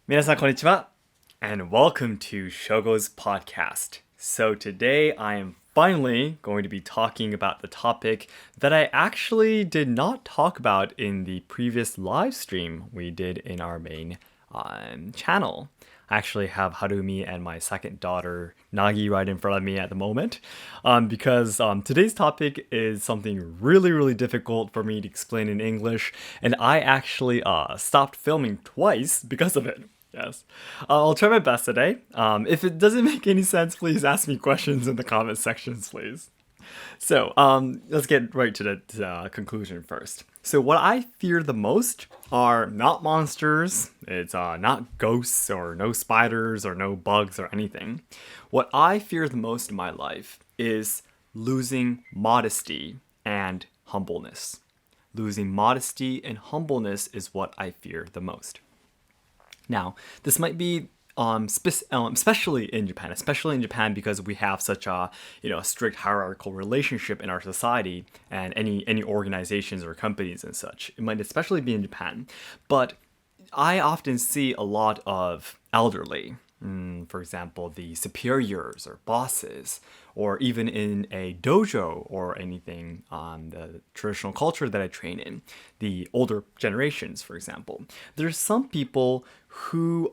皆さん、こんにちは, and welcome to Shogo's podcast. So, today I am finally going to be talking about the topic that I actually did not talk about in the previous live stream we did in our main channel. I actually have Harumi and my second daughter, Nagi, right in front of me at the moment because today's topic is something really, really difficult for me to explain in English, and I actually stopped filming twice because of it. Yes. I'll try my best today. If it doesn't make any sense, please ask me questions in the comment sections, please. So, let's get right to the conclusion first. So, what I fear the most are not monsters. It's not ghosts or no spiders or no bugs or anything. What I fear the most in my life is losing modesty and humbleness. Losing modesty and humbleness is what I fear the most. Now, this might be especially in Japan because we have such a strict hierarchical relationship in our society and any organizations or companies and such. It might especially be in Japan, but I often see a lot of elderly. For example, the superiors or bosses, or even in a dojo or anything the traditional culture that I train in, the older generations, for example. There's some people who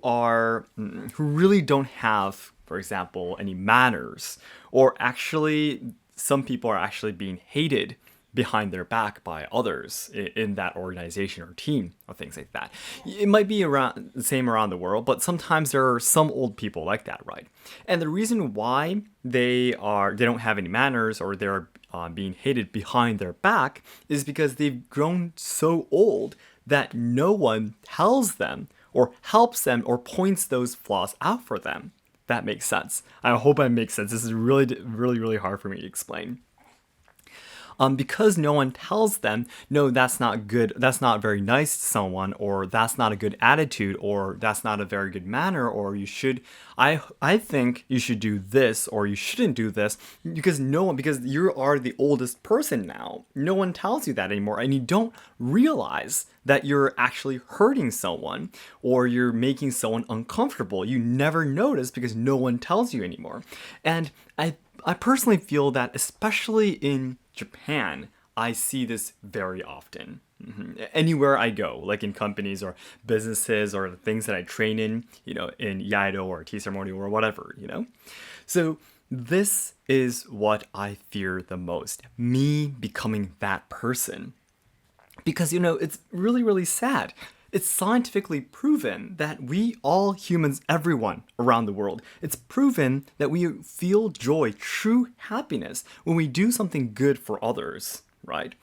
really don't have, for example, any manners, or actually some people are actually being hated behind their back by others in that organization or team or things like that. It might be around the same around the world, but sometimes there are some old people like that, right? And the reason why they don't have any manners or they're being hated behind their back is because they've grown so old that no one tells them or helps them or points those flaws out for them. That makes sense. I hope that makes sense. This is really, really, really hard for me to explain. Because no one tells them, no, that's not good, that's not very nice to someone, or that's not a good attitude, or that's not a very good manner, or I think you should do this, or you shouldn't do this, because you are the oldest person now. No one tells you that anymore, and you don't realize that you're actually hurting someone, or you're making someone uncomfortable. You never notice because no one tells you anymore. And I personally feel that, especially in Japan, I see this very often. Anywhere I go, like in companies or businesses or the things that I train in, in Iaido or tea ceremony or whatever, So this is what I fear the most, me becoming that person. Because, it's really, really sad. It's scientifically proven that we all humans, everyone around the world, it's proven that we feel joy, true happiness, when we do something good for others, right?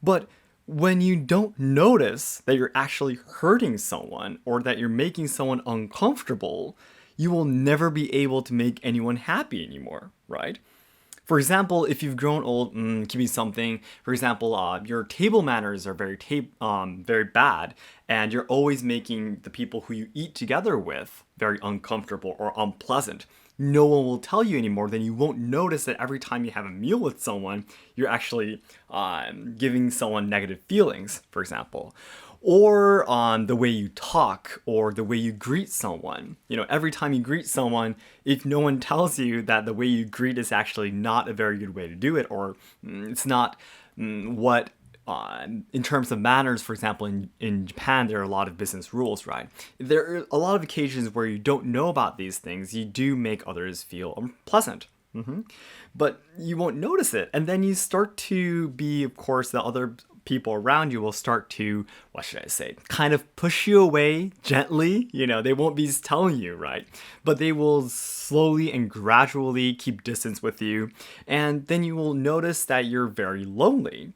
But when you don't notice that you're actually hurting someone or that you're making someone uncomfortable, you will never be able to make anyone happy anymore, right? For example, if you've grown old, give me something. For example, your table manners are very bad, and you're always making the people who you eat together with very uncomfortable or unpleasant. No one will tell you anymore. Then you won't notice that every time you have a meal with someone, you're actually giving someone negative feelings, for example. Or on the way you talk or the way you greet someone. Every time you greet someone, if no one tells you that the way you greet is actually not a very good way to do it, or it's not what, in terms of manners, for example, in Japan, there are a lot of business rules, right? There are a lot of occasions where you don't know about these things. You do make others feel unpleasant. But you won't notice it. And then you start to be, of course, the other people around you will start to, what should I say, kind of push you away gently. They won't be telling you, right? But they will slowly and gradually keep distance with you. And then you will notice that you're very lonely.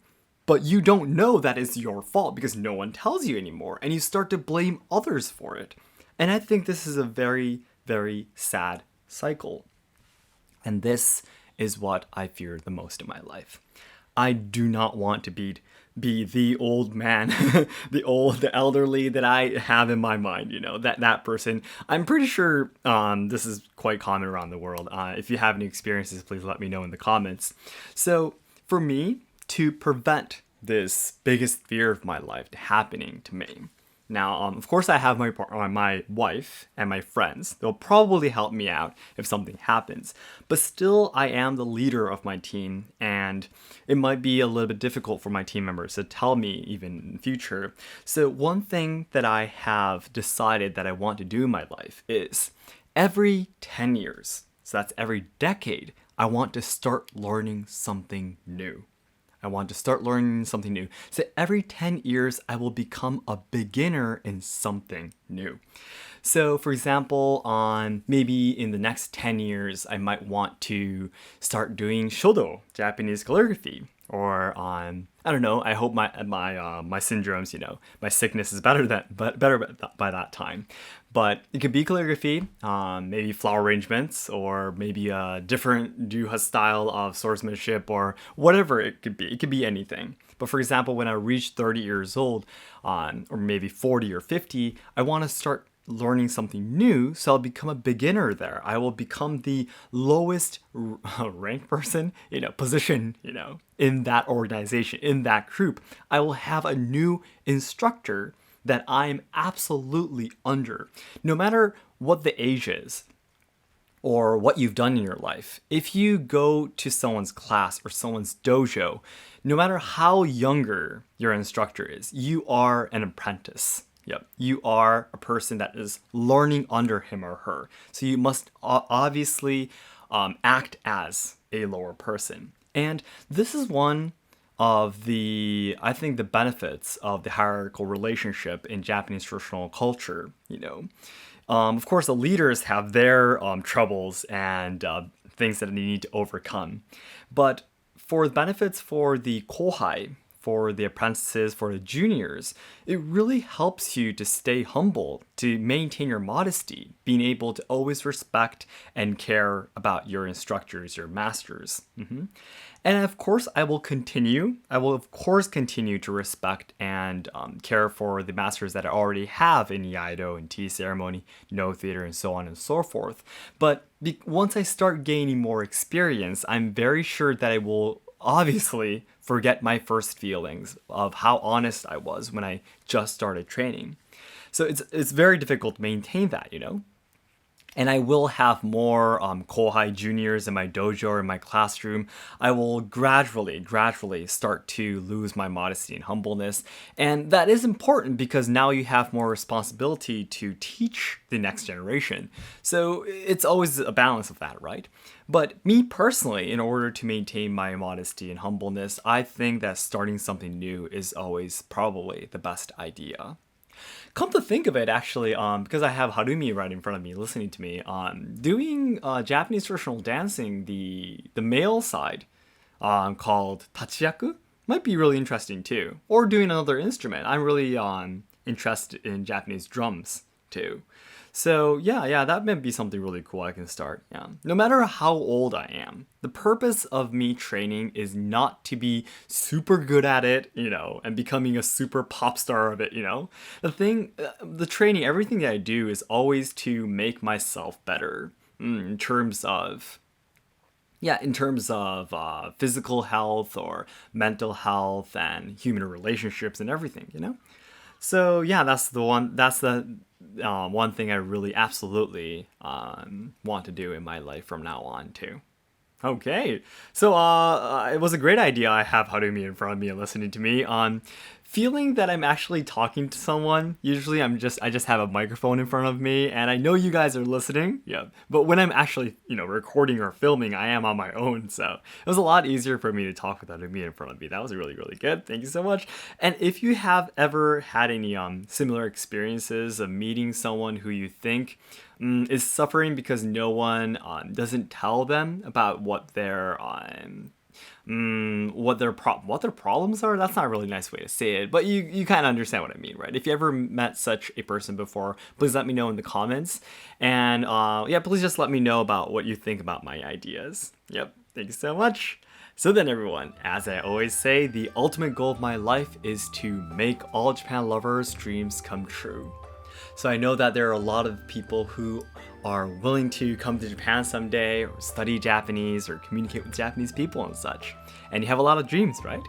But you don't know that it's your fault because no one tells you anymore. And you start to blame others for it. And I think this is a very, very sad cycle. And this is what I fear the most in my life. I do not want to be the old man, the elderly that I have in my mind, that person. I'm pretty sure this is quite common around the world. If you have any experiences, please let me know in the comments. So for me, to prevent this biggest fear of my life happening to me, Now, of course, I have my wife and my friends. They'll probably help me out if something happens. But still, I am the leader of my team, and it might be a little bit difficult for my team members to tell me even in the future. So one thing that I have decided that I want to do in my life is every 10 years, so that's every decade, I want to start learning something new. I want to start learning something new. So every 10 years, I will become a beginner in something new. So for example, maybe in the next 10 years, I might want to start doing Shogo, Japanese calligraphy. Or I don't know, I hope my syndromes, my sickness is better by that time. But it could be calligraphy, maybe flower arrangements, or maybe a different Ryuha style of swordsmanship, or whatever it could be. It could be anything. But for example, when I reach 30 years old, or maybe 40 or 50, I want to start learning something new, so I'll become a beginner there. I will become the lowest ranked person, position, in that organization, in that group. I will have a new instructor that I'm absolutely under. No matter what the age is, or what you've done in your life, if you go to someone's class or someone's dojo, no matter how younger your instructor is, you are an apprentice. Yep, you are a person that is learning under him or her. So you must obviously act as a lower person. And this is one of the benefits of the hierarchical relationship in Japanese traditional culture. Of course, the leaders have their troubles and things that they need to overcome. But for the benefits for the kohai, for the apprentices, for the juniors, it really helps you to stay humble, to maintain your modesty, being able to always respect and care about your instructors, your masters. And of course, I will continue to respect and care for the masters that I already have in Iaido and tea ceremony, no theater, and so on and so forth. But once I start gaining more experience, I'm very sure that I will obviously forget my first feelings of how honest I was when I just started training. So it's very difficult to maintain that, And I will have more kohai juniors in my dojo or in my classroom. I will gradually start to lose my modesty and humbleness. And that is important because now you have more responsibility to teach the next generation. So it's always a balance of that, right? But me personally, in order to maintain my modesty and humbleness, I think that starting something new is always probably the best idea. Come to think of it, actually, because I have Harumi right in front of me listening to me, doing Japanese traditional dancing, the male side, called tachiyaku, might be really interesting too. Or doing another instrument. I'm really interested in Japanese drums too. So yeah, that might be something really cool I can start. Yeah. No matter how old I am, the purpose of me training is not to be super good at it, and becoming a super pop star of it, The training, everything that I do is always to make myself better in terms of physical health or mental health and human relationships and everything, So yeah, that's the one thing I really absolutely want to do in my life from now on too. Okay, so it was a great idea. I have Harumi in front of me and listening to me. Feeling that I'm actually talking to someone. Usually I just have a microphone in front of me, and I know you guys are listening. Yeah, but when I'm actually recording or filming, I am on my own. So it was a lot easier for me to talk with Harumi in front of me. That was really, really good. Thank you so much. And if you have ever had any similar experiences of meeting someone who you think is suffering because no one doesn't tell them about what their problems are, that's not a really nice way to say it, but you kind of understand what I mean, right? If you ever met such a person before, please let me know in the comments, and please just let me know about what you think about my ideas. Yep, thank you so much. So then everyone, as I always say, the ultimate goal of my life is to make all Japan lovers' dreams come true. So I know that there are a lot of people who are willing to come to Japan someday, or study Japanese, or communicate with Japanese people and such. And you have a lot of dreams, right?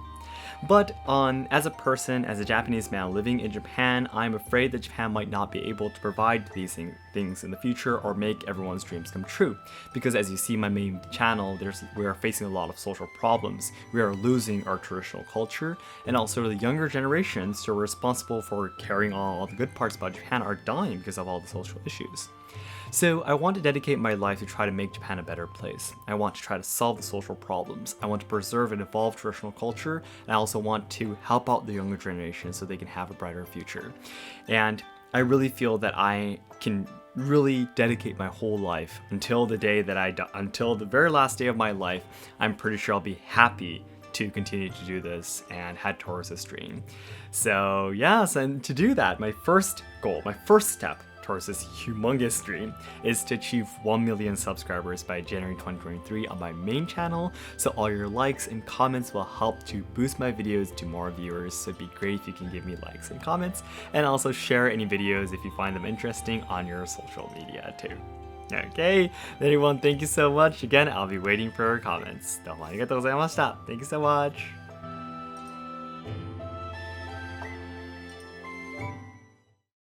But as a person, as a Japanese man living in Japan, I'm afraid that Japan might not be able to provide these things in the future or make everyone's dreams come true. Because as you see my main channel, we are facing a lot of social problems. We are losing our traditional culture, and also the younger generations who are responsible for carrying on all the good parts about Japan are dying because of all the social issues. So I want to dedicate my life to try to make Japan a better place. I want to try to solve the social problems. I want to preserve and evolve traditional culture, and I also want to help out the younger generation so they can have a brighter future. And I really feel that I can really dedicate my whole life until the day that I die, until the very last day of my life. I'm pretty sure I'll be happy to continue to do this and head towards this dream. So yes, and to do that, my first goal, my first step towards this humongous dream is to achieve 1 million subscribers by January 2023 on my main channel. So all your likes and comments will help to boost my videos to more viewers. So it'd be great if you can give me likes and comments, and also share any videos if you find them interesting on your social media too. Okay, everyone, thank you so much. Again, I'll be waiting for your comments. どうもありがとうございました. Thank you so much.